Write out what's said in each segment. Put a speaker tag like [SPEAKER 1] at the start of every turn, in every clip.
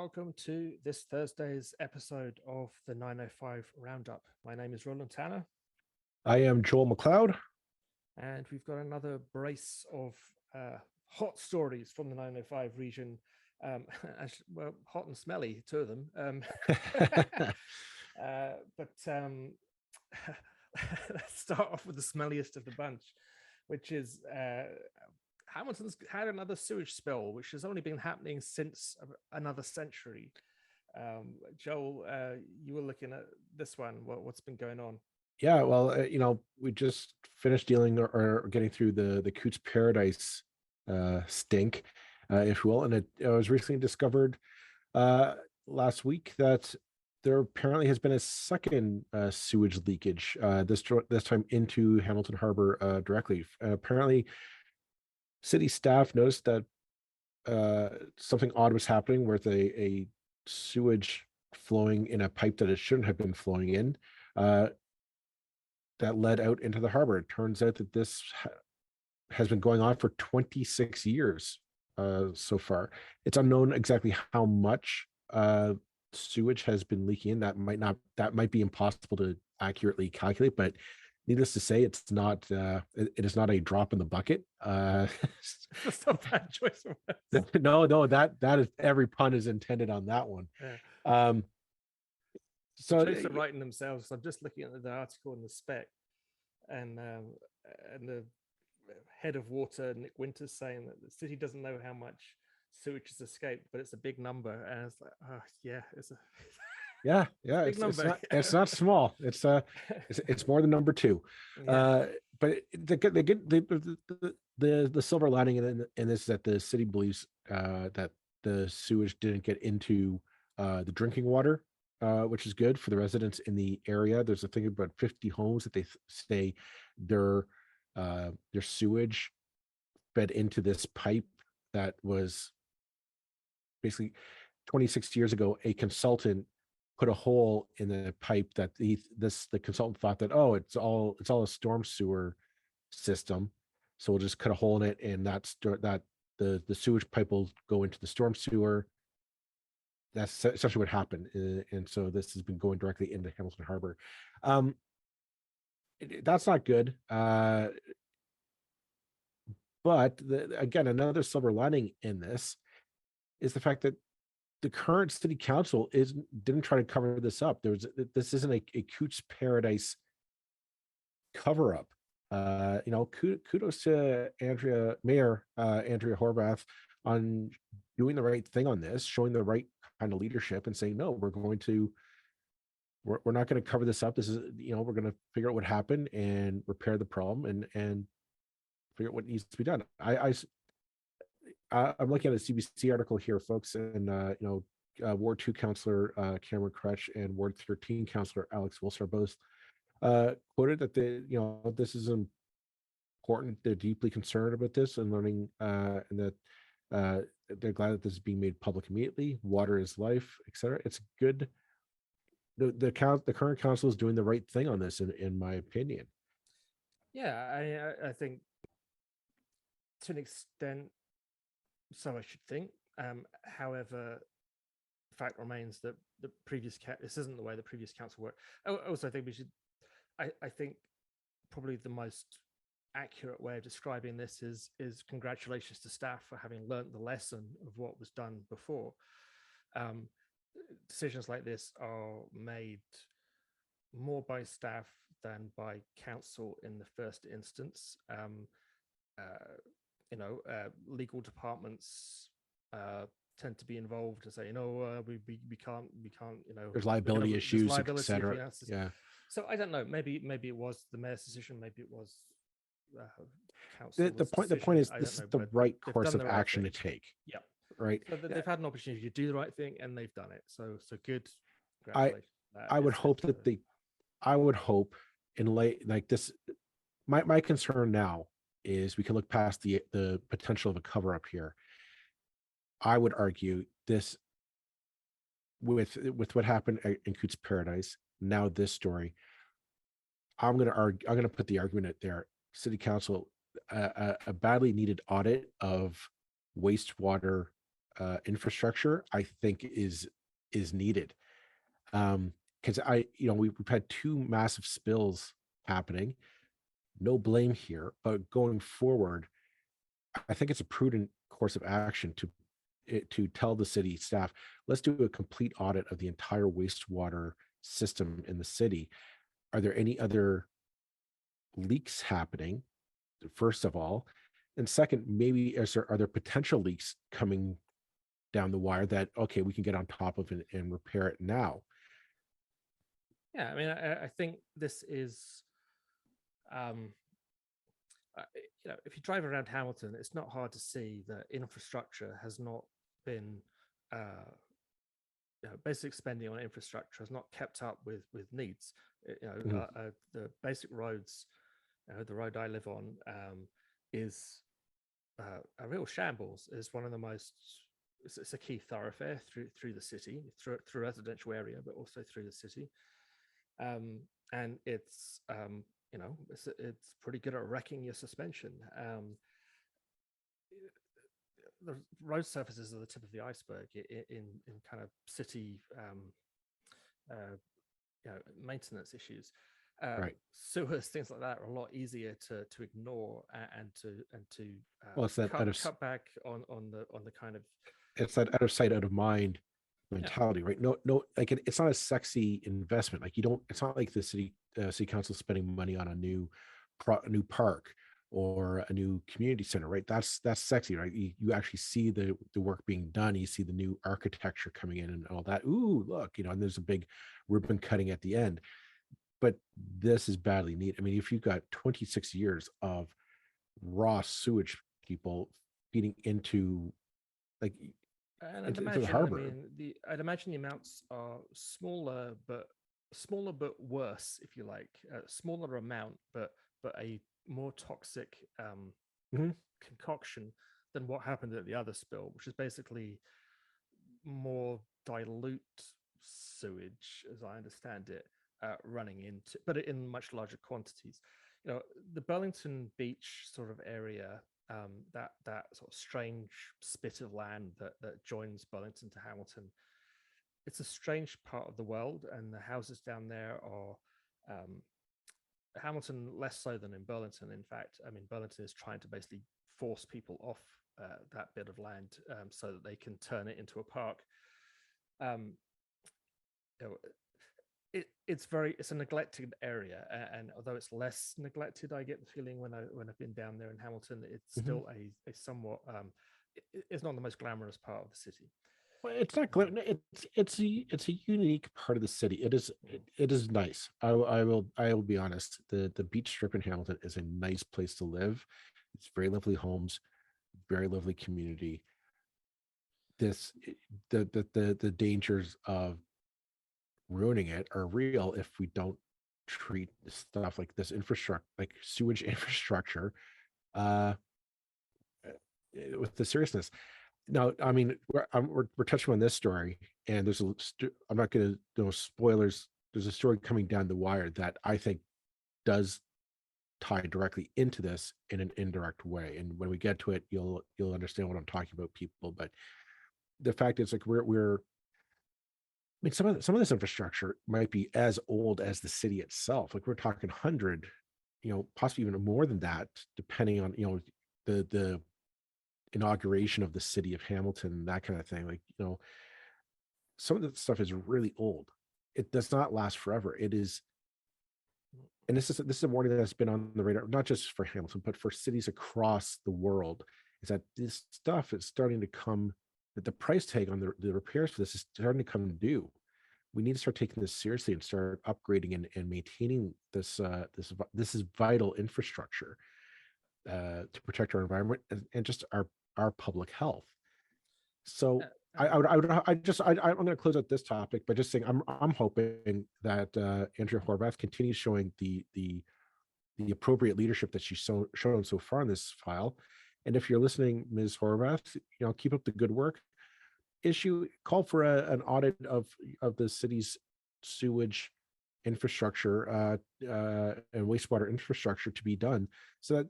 [SPEAKER 1] welcome to this Thursday's episode of the 905 Roundup. My name is Roland Tanner.
[SPEAKER 2] I am Joel McLeod.
[SPEAKER 1] And we've got another brace of hot stories from the 905 region. Well, hot and smelly, two of them. Let's start off with the smelliest of the bunch, which is Hamilton's had another sewage spill, which has only been happening since another century. Joel, you were looking at this one. What's been going on?
[SPEAKER 2] Yeah, well, we just finished dealing or getting through the Coots Paradise stink, if you will, and it was recently discovered last week that there apparently has been a second sewage leakage, this time into Hamilton Harbour directly. Apparently, city staff noticed that something odd was happening with a sewage flowing in a pipe that it shouldn't have been flowing in, that led out into the harbor. It turns out that this has been going on for 26 years so far. It's unknown exactly how much sewage has been leaking in. That might be impossible to accurately calculate, but needless to say, it's not. It is not a drop in the bucket.
[SPEAKER 1] That's not a bad choice of words.
[SPEAKER 2] No, that is, every pun is intended on that one.
[SPEAKER 1] Yeah. So they're writing themselves. I'm just looking at the article in the spec, and the head of water, Nick Winters, saying that the city doesn't know how much sewage has escaped, but it's a big number. And it's like, oh yeah, it's a
[SPEAKER 2] it's not small. It's more than number two. Yeah. But the silver lining in this is that the city believes that the sewage didn't get into the drinking water, which is good for the residents in the area. There's a thing about 50 homes that they say their sewage fed into this pipe that was basically 26 years ago. A consultant put a hole in the pipe that the consultant thought that, oh, it's all a storm sewer system, so we'll just cut a hole in it, and that the sewage pipe will go into the storm sewer. That's essentially what happened, and so this has been going directly into Hamilton Harbour. That's not good. But again, another silver lining in this is the fact that the current city council didn't try to cover this up. This isn't a Coots Paradise cover up. Kudos to Mayor Andrea Horvath on doing the right thing on this, showing the right kind of leadership, and saying, no, we're not going to cover this up. This is, we're going to figure out what happened and repair the problem and figure out what needs to be done. I'm looking at a CBC article here, folks, and Ward 2 Councillor Cameron Crutch and Ward 13 Councillor Alex Wilson are both quoted that this is important. They're deeply concerned about this and learning, and that they're glad that this is being made public immediately. Water is life, etc. It's good. The current council is doing the right thing on this, in my opinion.
[SPEAKER 1] Yeah, I think to an extent, so I should think. However, the fact remains that the previous this isn't the way the previous council worked. Also, I think we should. I think probably the most accurate way of describing this is congratulations to staff for having learned the lesson of what was done before. Decisions like this are made more by staff than by council in the first instance. Legal departments tend to be involved and say, we can't,
[SPEAKER 2] there's liability issues, etc. Yeah.
[SPEAKER 1] So I don't know. Maybe it was the mayor's decision. Maybe it was council.
[SPEAKER 2] The point is, this is the right course of action to take.
[SPEAKER 1] Yeah.
[SPEAKER 2] Right.
[SPEAKER 1] So they've had an opportunity to do the right thing, and they've done it. So good.
[SPEAKER 2] I would hope that I would hope in like this. My concern now is we can look past the potential of a cover up here. I would argue this with what happened in Coots Paradise. Now this story, I'm going to put the argument out there. City Council, a badly needed audit of wastewater infrastructure, I think is needed. Because we've had two massive spills happening. No blame here, but going forward, I think it's a prudent course of action to tell the city staff, let's do a complete audit of the entire wastewater system in the city. Are there any other leaks happening, first of all? And second, maybe are there potential leaks coming down the wire that, okay, we can get on top of it and repair it now?
[SPEAKER 1] Yeah, I mean, I think this is, if you drive around Hamilton, it's not hard to see that infrastructure has not been, basic spending on infrastructure has not kept up with needs. The basic roads, the road I live on, is a real shambles. Is one of the most. It's a key thoroughfare through the city, through residential area, but also through the city. And it's it's pretty good at wrecking your suspension. The road surfaces are the tip of the iceberg in kind of city maintenance issues.
[SPEAKER 2] Right.
[SPEAKER 1] Sewers, things like that, are a lot easier to ignore and to
[SPEAKER 2] Well, it's that
[SPEAKER 1] cut back on the kind of,
[SPEAKER 2] it's that out of sight, out of mind mentality, right? No, like it's not a sexy investment. Like it's not like the city council spending money on a new park or a new community center, right? That's sexy, right? You actually see the work being done. You see the new architecture coming in and all that. Ooh, look, and there's a big ribbon cutting at the end. But this is badly needed. I mean, if you've got 26 years of raw sewage people feeding into, like,
[SPEAKER 1] and
[SPEAKER 2] into the harbor.
[SPEAKER 1] I'd imagine the amounts are smaller but worse, if you like. Smaller amount, but a more toxic concoction than what happened at the other spill, which is basically more dilute sewage, as I understand it, running into, but in much larger quantities. The Burlington Beach sort of area, that sort of strange spit of land that joins Burlington to Hamilton. It's a strange part of the world, and the houses down there are Hamilton less so than in Burlington. In fact, I mean, Burlington is trying to basically force people off that bit of land so that they can turn it into a park. It's a neglected area, and although it's less neglected, I get the feeling when I've been down there in Hamilton, it's still a somewhat it's not the most glamorous part of the city.
[SPEAKER 2] Well, it's not it's a unique part of the city. It is nice. I will be honest. The beach strip in Hamilton is a nice place to live. It's very lovely homes, very lovely community. The dangers of ruining it are real if we don't treat stuff like this infrastructure, like sewage infrastructure, with the seriousness. Now, I mean, we're touching on this story, and I'm not going to do spoilers. There's a story coming down the wire that I think does tie directly into this in an indirect way. And when we get to it, you'll understand what I'm talking about, people. But the fact is, like, I mean, some of this infrastructure might be as old as the city itself. Like, we're talking 100, possibly even more than that, depending on the inauguration of the city of Hamilton, that kind of thing. Like, some of the stuff is really old. It does not last forever. It is, and this is a warning that's been on the radar, not just for Hamilton, but for cities across the world, is that this stuff is starting to come, that the price tag on the repairs for this is starting to come due. We need to start taking this seriously and start upgrading and maintaining this is vital infrastructure to protect our environment and just our public health. So I'm going to close out this topic by just saying I'm hoping that Andrea Horvath continues showing the appropriate leadership that she's shown so far in this file. And if you're listening, Ms. Horvath, keep up the good work. Call for an audit of the city's sewage infrastructure and wastewater infrastructure to be done, so that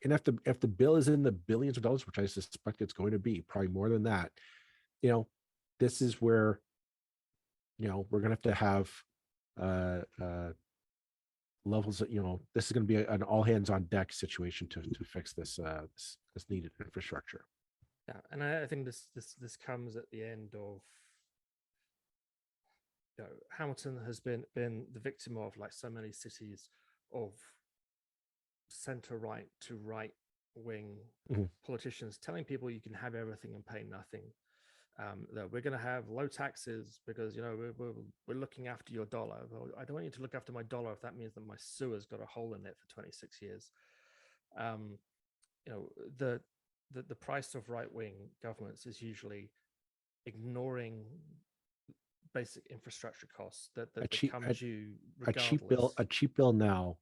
[SPEAKER 2] And if the bill is in the billions of dollars, which I suspect it's going to be, probably more than that, this is where we're going to have levels that this is going to be an all hands on deck situation to fix this this needed infrastructure.
[SPEAKER 1] Yeah, and I think this comes at the end of Hamilton has been the victim of, like so many cities, of center right to right wing politicians telling people you can have everything and pay nothing. That we're going to have low taxes because we're looking after your dollar. Well, I don't want you to look after my dollar if that means that my sewer's got a hole in it for 26 years. The price of right wing governments is usually ignoring basic infrastructure costs that come due regardless.
[SPEAKER 2] A cheap bill now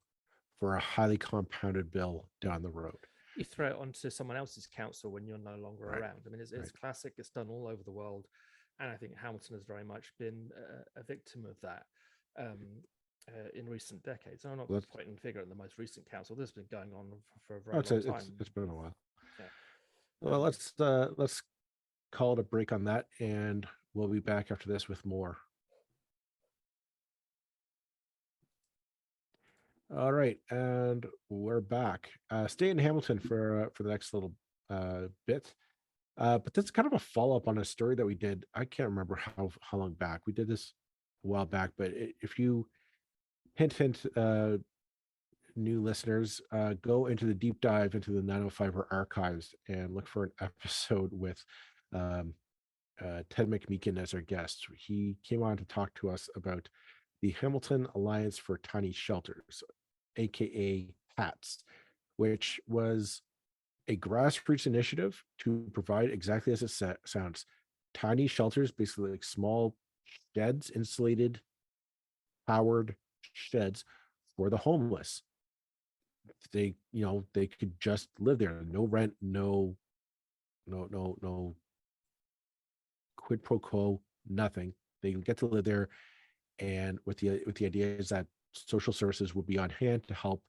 [SPEAKER 2] for a highly compounded bill down the road.
[SPEAKER 1] You throw it onto someone else's council when you're no longer around. I mean, it's classic. It's done all over the world, and I think Hamilton has very much been a victim of that in recent decades. I'm not pointing figure at the most recent council. This has been going on for a very long time.
[SPEAKER 2] It's been a while.
[SPEAKER 1] Yeah.
[SPEAKER 2] Well, let's call it a break on that, and we'll be back after this with more. All right, and we're back. Stay in Hamilton for the next little bit, but this is kind of a follow-up on a story that we did. I can't remember how long back we did this, a while back. But if you hint, new listeners, go into the deep dive into the 905 archives and look for an episode with Ted McMeekin as our guest. He came on to talk to us about the Hamilton Alliance for Tiny Shelters, aka HATS, which was a grassroots initiative to provide, exactly as it sounds, tiny shelters, basically like small sheds, insulated, powered sheds for the homeless. They could just live there, no rent, no quid pro quo, nothing. They can get to live there, and with the idea is that social services will be on hand to help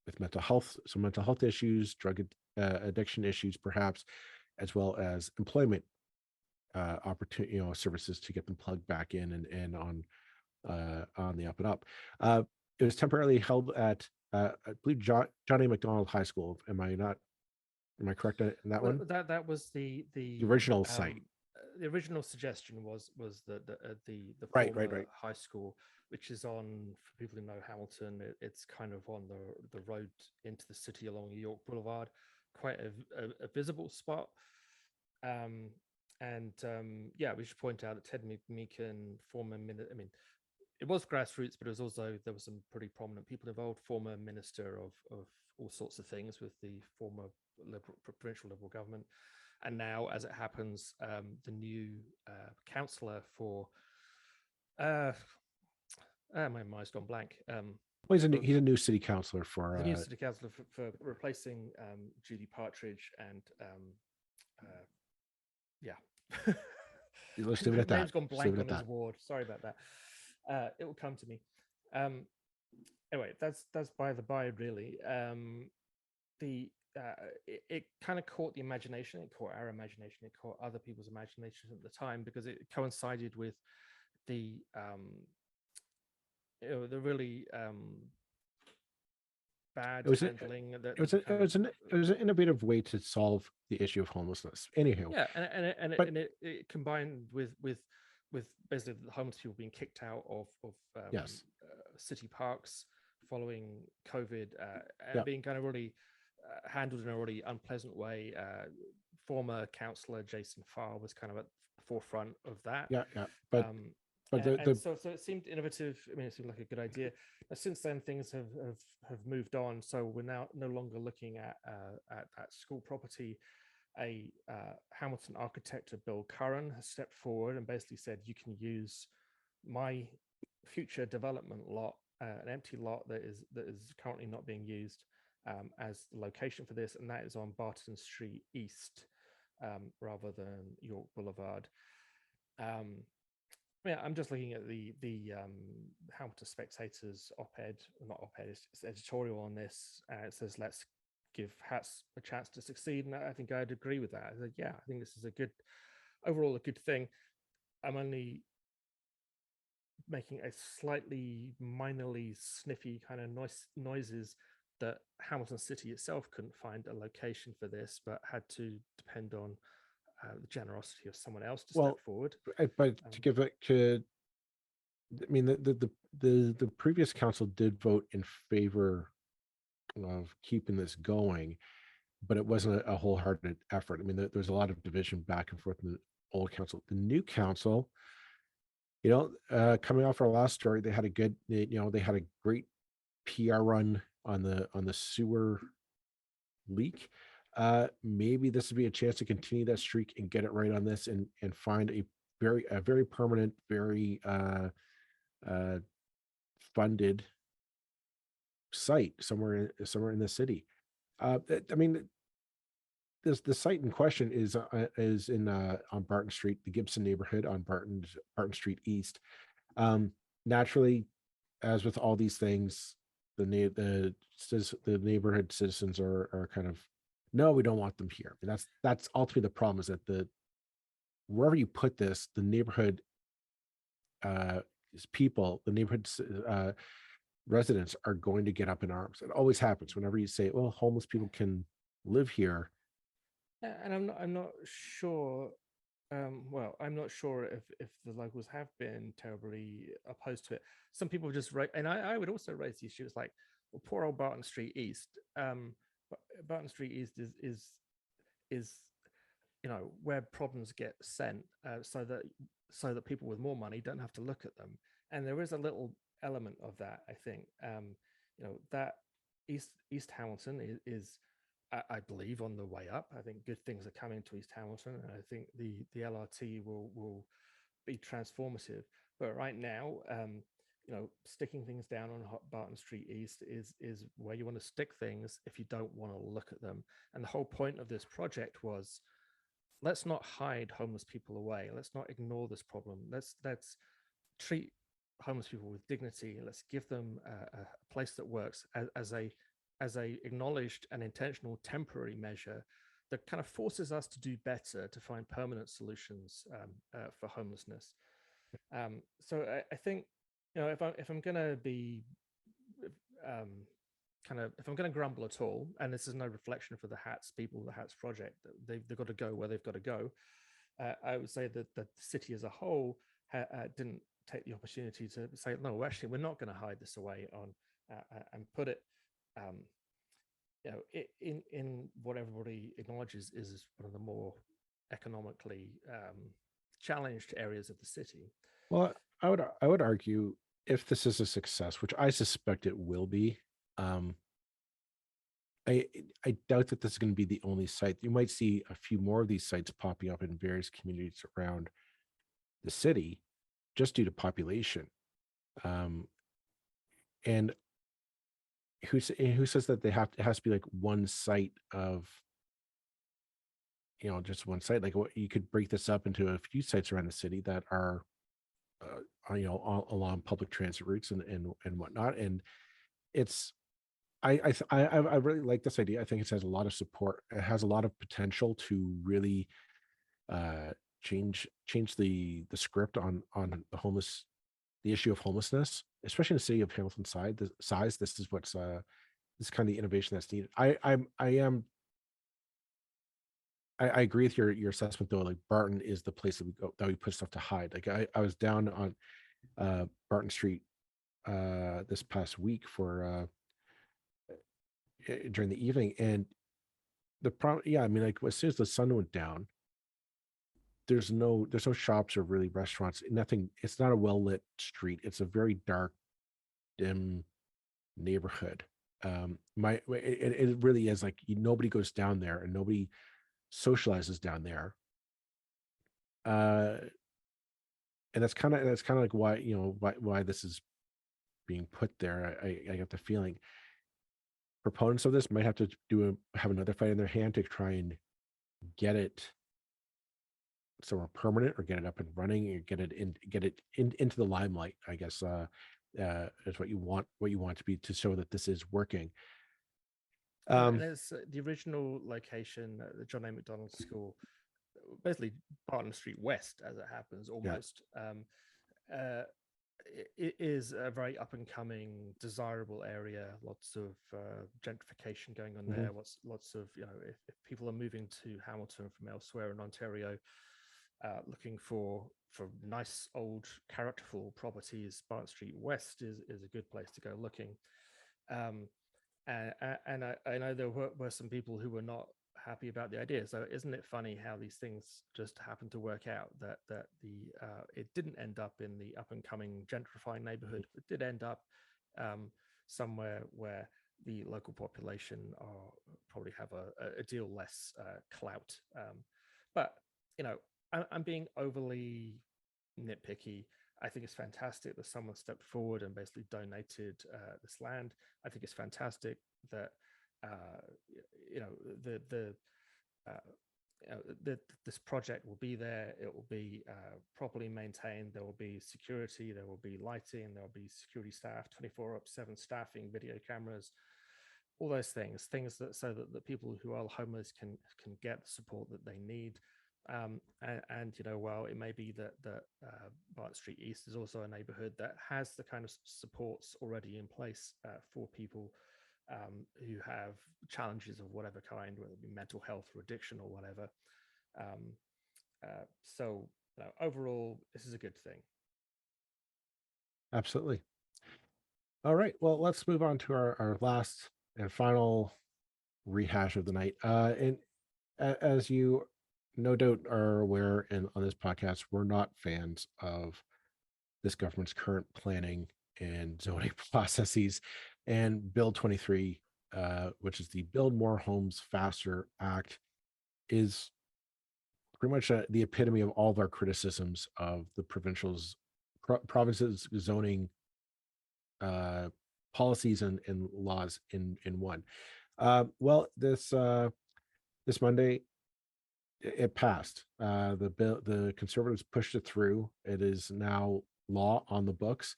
[SPEAKER 2] with some mental health issues, drug addiction issues, perhaps, as well as employment opportunity, services to get them plugged back in and on the up and up. It was temporarily held at I believe Johnny McDonald High School. Am I correct in that one?
[SPEAKER 1] That was the
[SPEAKER 2] original site.
[SPEAKER 1] The original suggestion was the
[SPEAKER 2] right.
[SPEAKER 1] high school, which is on, for people who know Hamilton, it's kind of on the road into the city along York Boulevard, quite a visible spot. We should point out that Ted McMeekin, former minister, I mean, it was grassroots, but there was some pretty prominent people involved, former minister of all sorts of things with the former provincial Liberal government. And now, as it happens, the new councillor for my mind's gone blank.
[SPEAKER 2] Well, he's a new city councillor for
[SPEAKER 1] the new city councillor for replacing Judy Partridge and
[SPEAKER 2] Let's leave it at that.
[SPEAKER 1] Name's gone blank on his ward. Sorry about that. It will come to me. Anyway, that's by the by, really. It kind of caught the imagination. It caught our imagination. It caught other people's imaginations at the time because it coincided with the really bad handling. It
[SPEAKER 2] was an innovative way to solve the issue of homelessness. Anyhow,
[SPEAKER 1] yeah, and it combined with basically the homeless people being kicked out of city parks following COVID, and being kind of really handled in a really unpleasant way. Former councillor Jason Farr was kind of at the forefront of that. So it seemed innovative. I mean, it seemed like a good idea. Since then, things have moved on. So we're now no longer looking at that school property. A Hamilton architect, Bill Curran, has stepped forward and basically said, you can use my future development lot, an empty lot that is currently not being used, as the location for this, and that is on Barton Street East, rather than York Boulevard. I'm just looking at the Hamilton Spectator's op-ed, not op-ed, it's editorial on this. It says, let's give Hats a chance to succeed. And I think I'd agree with that. I said, yeah, I think this is overall a good thing. I'm only making a slightly minorly sniffy kind of noises that Hamilton City itself couldn't find a location for this, but had to depend on the generosity of someone else to step forward.
[SPEAKER 2] But to give it to, I mean, the previous council did vote in favor of keeping this going, but it wasn't a wholehearted effort. I mean, there's a lot of division back and forth in the old council. The new council, coming off our last story, they had they had a great PR run on the sewer leak. Maybe this would be a chance to continue that streak and get it right on this, and find a very permanent, very funded site somewhere in the city. I mean, the site in question is in on Barton Street, the Gibson neighborhood on Barton Street East. Naturally, as with all these things, the neighborhood citizens are kind of, no, we don't want them here. And that's ultimately the problem, is that wherever you put this, the neighborhood people, the neighborhood residents are going to get up in arms. It always happens whenever you say, well, homeless people can live here.
[SPEAKER 1] Yeah, and I'm not sure. Well, I'm not sure if the locals have been terribly opposed to it. Some people just and I would also raise the issue. It's like, well, poor old Barton Street East. Barton Street East is where problems get sent, so that people with more money don't have to look at them. And there is a little element of that, I think. That East Hamilton is I believe on the way up. I think good things are coming to East Hamilton, and I think the LRT will be transformative. But right now, sticking things down on Barton Street East is where you want to stick things if you don't want to look at them. And the whole point of this project was, let's not hide homeless people away. Let's not ignore this problem. Let's treat homeless people with dignity. Let's give them a place that works as a acknowledged and intentional temporary measure that kind of forces us to do better, to find permanent solutions for homelessness. So I think, if I'm going to be if I'm going to grumble at all, and this is no reflection for the Hats people, the Hats project, they've got to go where they've got to go. I would say that the city as a whole didn't take the opportunity to say, no, actually, we're not going to hide this away and put it, in what everybody acknowledges is one of the more economically challenged areas of the city.
[SPEAKER 2] Well, I would argue, if this is a success, which I suspect it will be, I doubt that this is going to be the only site. You might see a few more of these sites popping up in various communities around the city, just due to population. And who says that it has to be like one site of, just one site? Like, you could break this up into a few sites around the city that are all along public transit routes and whatnot. And it's, I really like this idea. I think it has a lot of support. It has a lot of potential to really change the script on the issue of homelessness, especially in the city of Hamilton size. This is what's this kind of innovation that's needed. I agree with your assessment, though. Like, Barton is the place that we put stuff to hide. Like, I was down on Barton Street this past week for during the evening, and the problem, I mean, like, as soon as the sun went down, there's no shops or really restaurants, nothing. It's not a well lit street. It's a very dark, dim neighborhood. It really is, like, nobody goes down there and nobody socializes down there. And that's kind of like why this is being put there. I get the feeling proponents of this might have to have another fight in their hand to try and get it somewhere permanent, or get it up and running, or get it into the limelight, I guess, is what you want to be, to show that this is working.
[SPEAKER 1] And it's the original location, the John A. Macdonald School, basically Barton Street West, as it happens, almost. It is a very up and coming, desirable area. Lots of gentrification going on there. Lots of, if people are moving to Hamilton from elsewhere in Ontario, looking for nice old characterful properties, Barton Street West is a good place to go looking. And I know there were some people who were not happy about the idea. So isn't it funny how these things just happen to work out, that it didn't end up in the up and coming gentrifying neighborhood, but did end up somewhere where the local population probably have a deal less clout. But I'm being overly nitpicky. I think it's fantastic that someone stepped forward and basically donated this land. I think it's fantastic that this project will be there. It will be properly maintained. There will be security. There will be lighting. There will be security staff, 24/7 staffing, video cameras, all those things that so that the people who are homeless can get the support that they need. And while it may be that Barton Street East is also a neighborhood that has the kind of supports already in place for people who have challenges of whatever kind, whether it be mental health or addiction or whatever. So overall, this is a good thing.
[SPEAKER 2] Absolutely. All right. Well, let's move on to our last and final rehash of the night. And as you no doubt are aware, on this podcast, we're not fans of this government's current planning and zoning processes. And Bill 23, which is the Build More Homes Faster Act, is pretty much the epitome of all of our criticisms of the province's zoning policies and laws in one. Well, this Monday, it passed. The Conservatives pushed it through. It is now law on the books.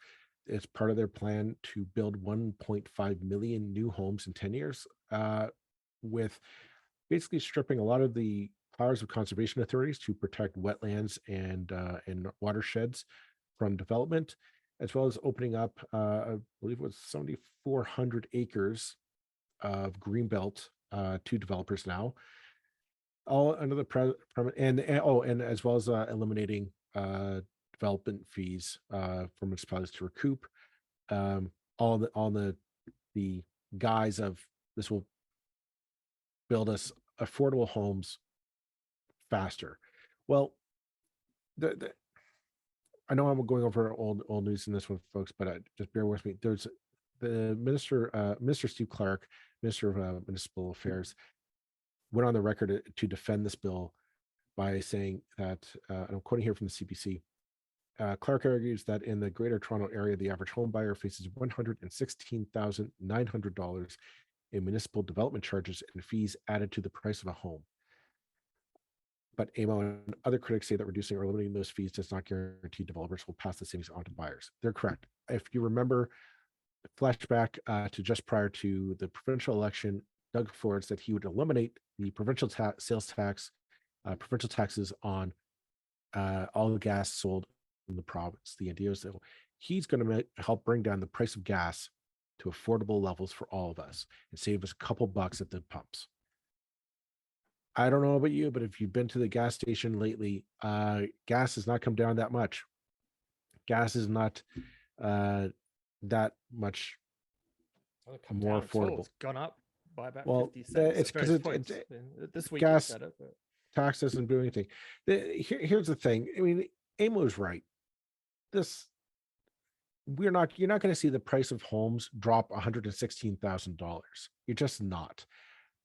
[SPEAKER 2] It's part of their plan to build 1.5 million new homes in 10 years, with basically stripping a lot of the powers of conservation authorities to protect wetlands and watersheds from development, as well as opening up, I believe it was 7,400 acres of Greenbelt to developers now. All under the and as well as eliminating development fees for municipalities to recoup, all the guise of this will build us affordable homes faster. Well, I know I'm going over old news in this one, folks, but just bear with me. There's the Minister Steve Clark, Minister of Municipal Affairs, went on the record to defend this bill by saying that, and I'm quoting here from the CBC, Clark argues that in the Greater Toronto Area, the average home buyer faces $116,900 in municipal development charges and fees added to the price of a home. But AMO and other critics say that reducing or eliminating those fees does not guarantee developers will pass the savings on to buyers. They're correct. If you remember, flashback to just prior to the provincial election, Doug Ford said he would eliminate the provincial sales tax, provincial taxes on all the gas sold in the province. The idea is that he's going to help bring down the price of gas to affordable levels for all of us and save us a couple bucks at the pumps. I don't know about you, but if you've been to the gas station lately, gas has not come down that much. Gas is not that much more affordable.
[SPEAKER 1] It's gone up by about 50 cents.
[SPEAKER 2] It's because
[SPEAKER 1] this week
[SPEAKER 2] gas
[SPEAKER 1] better, but
[SPEAKER 2] tax doesn't do anything. Here's the thing. I mean, Amo's right. You're not going to see the price of homes drop $116,000. You're just not.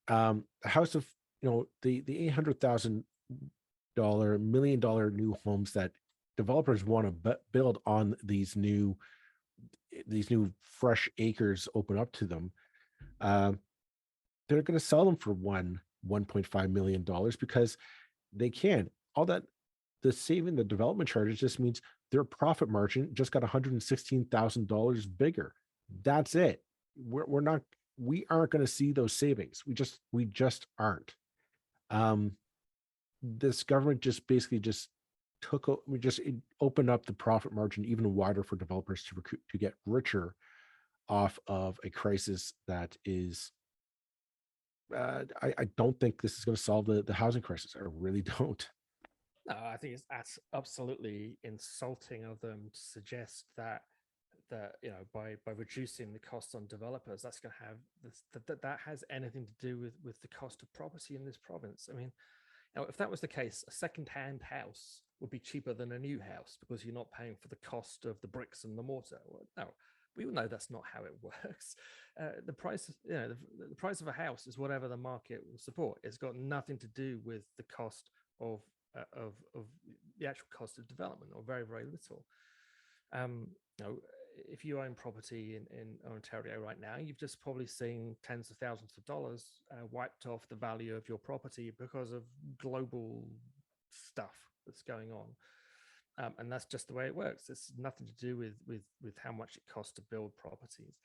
[SPEAKER 2] A house of the $800,000 $1 million new homes that developers want to build on these new fresh acres open up to them. They're going to sell them for $1.5 million because they can. All that, the saving the development charges just means their profit margin just got $116,000 bigger. That's it. We're not we aren't going to see those savings. We just aren't. This government just basically just opened up the profit margin even wider for developers to get richer off of a crisis that is. I don't think this is going to solve the housing crisis. I really don't.
[SPEAKER 1] No, I think it's absolutely insulting of them to suggest that by reducing the cost on developers, that's going to have that has anything to do with the cost of property in this province. I mean, if that was the case, a second-hand house would be cheaper than a new house because you're not paying for the cost of the bricks and the mortar. Well, no, we all know that's not how it works. The price, the price of a house is whatever the market will support. It's got nothing to do with the cost of the actual cost of development, or very, very little. If you own property in Ontario right now, you've just probably seen tens of thousands of dollars wiped off the value of your property because of global stuff that's going on. And that's just the way it works. It's nothing to do with how much it costs to build properties.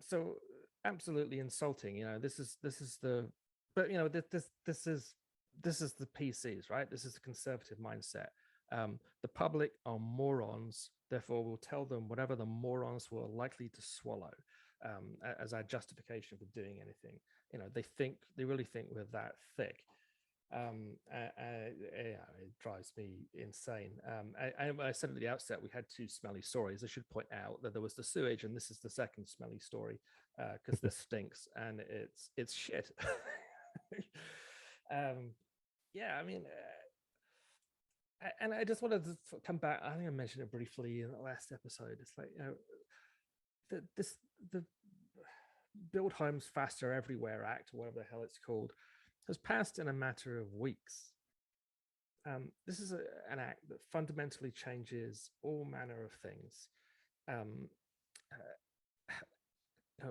[SPEAKER 1] So absolutely insulting. This is the PCs, right? This is the conservative mindset. The public are morons, therefore we'll tell them whatever the morons were likely to swallow as our justification for doing anything. They really think we're that thick. It drives me insane. I said at the outset we had two smelly stories. I should point out that there was the sewage, and this is the second smelly story because this stinks and it's shit. Yeah, I mean, and I just wanted to come back. I think I mentioned it briefly in the last episode. It's like, the Build Homes Faster Everywhere Act, or whatever the hell it's called, was passed in a matter of weeks. This is an act that fundamentally changes all manner of things.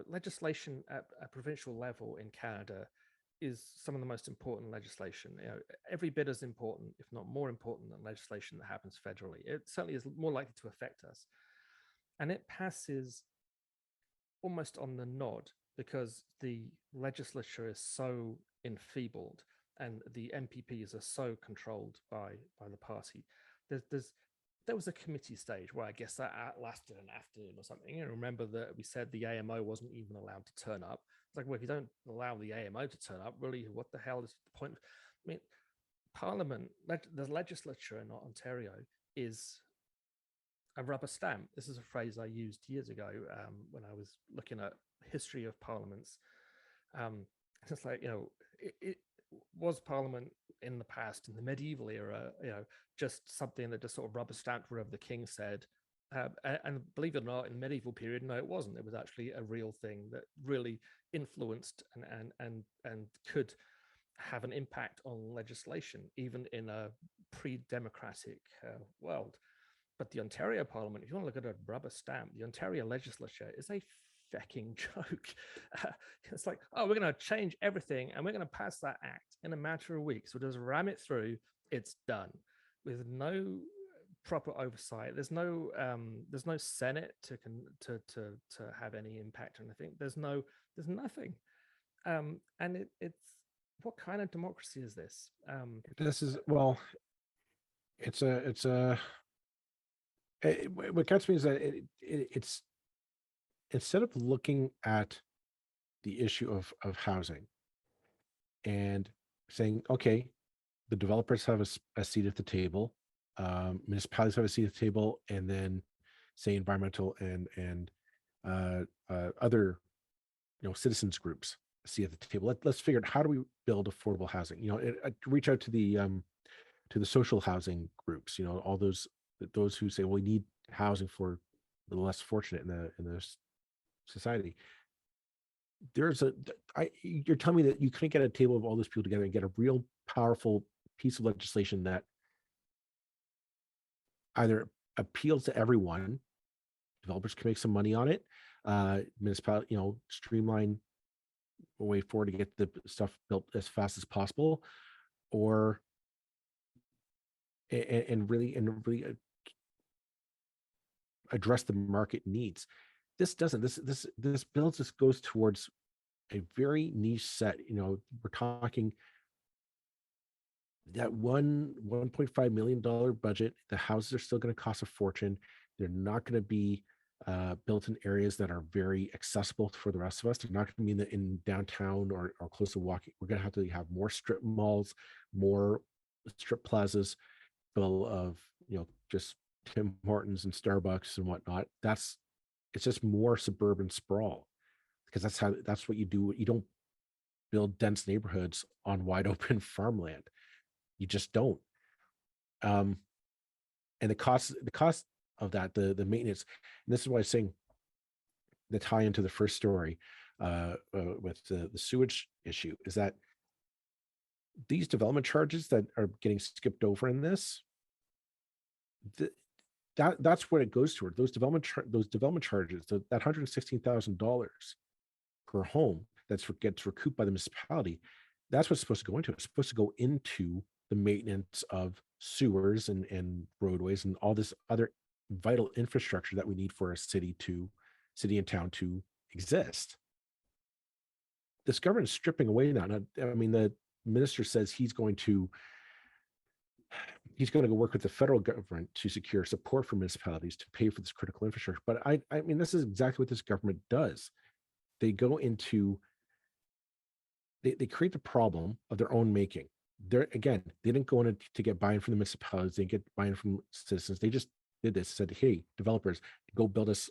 [SPEAKER 1] Legislation at a provincial level in Canada is some of the most important legislation. Every bit as important, if not more important, than legislation that happens federally. It certainly is more likely to affect us. And it passes almost on the nod because the legislature is so enfeebled and the MPPs are so controlled by the party. There was a committee stage where I guess that lasted an afternoon or something. Remember that we said the AMO wasn't even allowed to turn up. It's like, well, if you don't allow the AMO to turn up, really, what the hell is the point? I mean, Parliament, the legislature in Ontario is a rubber stamp. This is a phrase I used years ago when I was looking at history of parliaments. It's like, it was Parliament in the past, in the medieval era, just something that just sort of rubber stamped whatever the king said. And believe it or not, in the medieval period, no, it wasn't. It was actually a real thing that really influenced and could have an impact on legislation, even in a pre-democratic world. But the Ontario Parliament, if you want to look at a rubber stamp, the Ontario legislature is a fucking joke. It's like, oh, we're going to change everything and we're going to pass that act in a matter of weeks. We'll just ram it through. It's done with no proper oversight. There's no Senate to have any impact or anything. There's nothing. And it's what kind of democracy is this?
[SPEAKER 2] This is, well, what gets me is that it's instead of looking at the issue of housing and saying, okay, the developers have a seat at the table, municipalities have a seat at the table, and then say environmental and other citizens groups see at the table. Let's figure out, how do we build affordable housing? Reach out to the social housing groups. All those who say, well, we need housing for the less fortunate in the society. You're telling me that you couldn't get a table of all those people together and get a real powerful piece of legislation that either appeals to everyone, developers can make some money on it, municipality, streamline a way forward to get the stuff built as fast as possible, or and really address the market needs. This doesn't. This bill just goes towards a very niche set. We're talking that $1.5 million budget. The houses are still going to cost a fortune. They're not going to be built in areas that are very accessible for the rest of us. They're not going to be in downtown or close to walking. We're going to have more strip malls, more strip plazas full of just Tim Hortons and Starbucks and whatnot. It's just more suburban sprawl, because that's what you do. You don't build dense neighborhoods on wide open farmland. You just don't. And the cost of that, the maintenance, and this is why I'm saying the tie into the first story with the sewage issue, is that these development charges that are getting skipped over in this, that's what it goes toward. Those development charges, that $116,000 per home gets recouped by the municipality. That's what's supposed to go into. It's supposed to go into the maintenance of sewers and roadways and all this other vital infrastructure that we need for a city and town to exist. This government is stripping away now. I mean, the minister says he's going to go work with the federal government to secure support for municipalities to pay for this critical infrastructure. But I mean, this is exactly what this government does. They go into, they create the problem of their own making. They didn't go in to get buy-in from the municipalities. They get buy-in from citizens. They just did this, said, hey, developers, go build us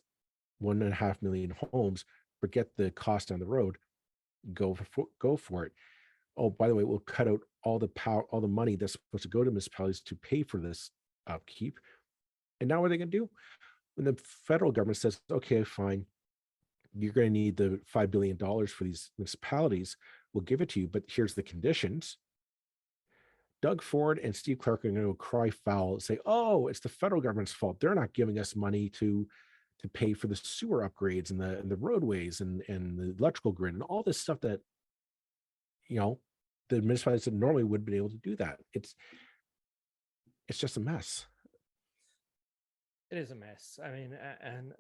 [SPEAKER 2] 1.5 million homes, forget the cost down the road, go for it. Oh, by the way, we'll cut out all the money that's supposed to go to municipalities to pay for this upkeep. And now what are they going to do? When the federal government says, okay, fine, you're going to need the $5 billion for these municipalities, we'll give it to you, but here's the conditions. Doug Ford and Steve Clark are going to cry foul and say, oh, it's the federal government's fault. They're not giving us money to pay for the sewer upgrades and the roadways and the electrical grid and all this stuff that, the municipalities that normally would have been able to do that. It's just a mess.
[SPEAKER 1] It is a mess. I mean, and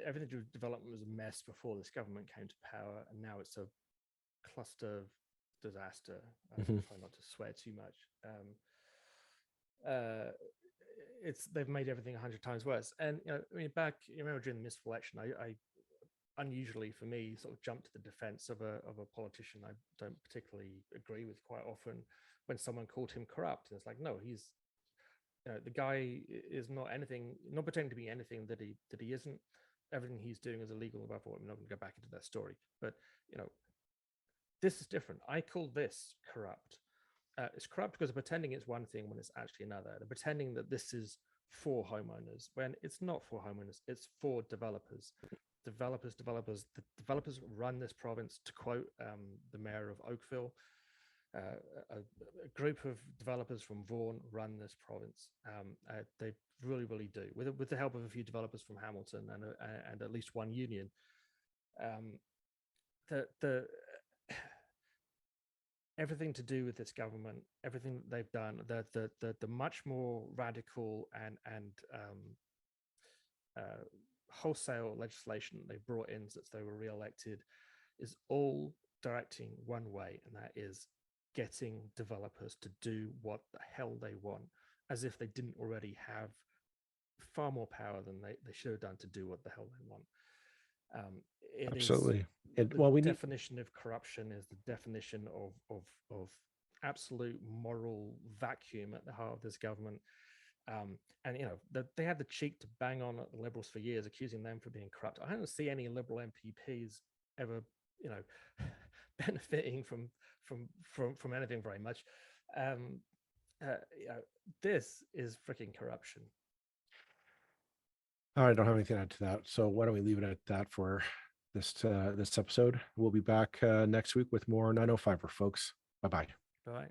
[SPEAKER 1] everything to do with development was a mess before this government came to power, and now it's a cluster disaster. Try not to swear too much. They've made everything 100 times worse. And I mean, remember during the municipal election, I unusually for me sort of jumped to the defense of a politician I don't particularly agree with quite often when someone called him corrupt. And it's like, no, he's the guy is not pretending to be anything that he isn't. Everything he's doing is illegal. Above all, I'm not going to go back into that story, but this is different. I call this corrupt. It's corrupt because they're pretending it's one thing when it's actually another. They're pretending that this is for homeowners when it's not for homeowners. It's for developers. The developers run this province. To quote the mayor of Oakville, a group of developers from Vaughan run this province. They really, really do, with the help of a few developers from Hamilton and at least one union. Everything to do with this government, everything that they've done, the much more radical and wholesale legislation that they brought in since they were re-elected is all directing one way, and that is getting developers to do what the hell they want, as if they didn't already have far more power than they should have done to do what the hell they want.
[SPEAKER 2] Absolutely.
[SPEAKER 1] The definition of corruption is the definition of absolute moral vacuum at the heart of this government. And they had the cheek to bang on at the Liberals for years, accusing them for being corrupt. I don't see any Liberal MPPs ever, benefiting from anything very much. This is freaking corruption.
[SPEAKER 2] All right, I don't have anything to add to that. So why don't we leave it at that for this episode? We'll be back next week with more 905, folks. Bye-bye.
[SPEAKER 1] Bye.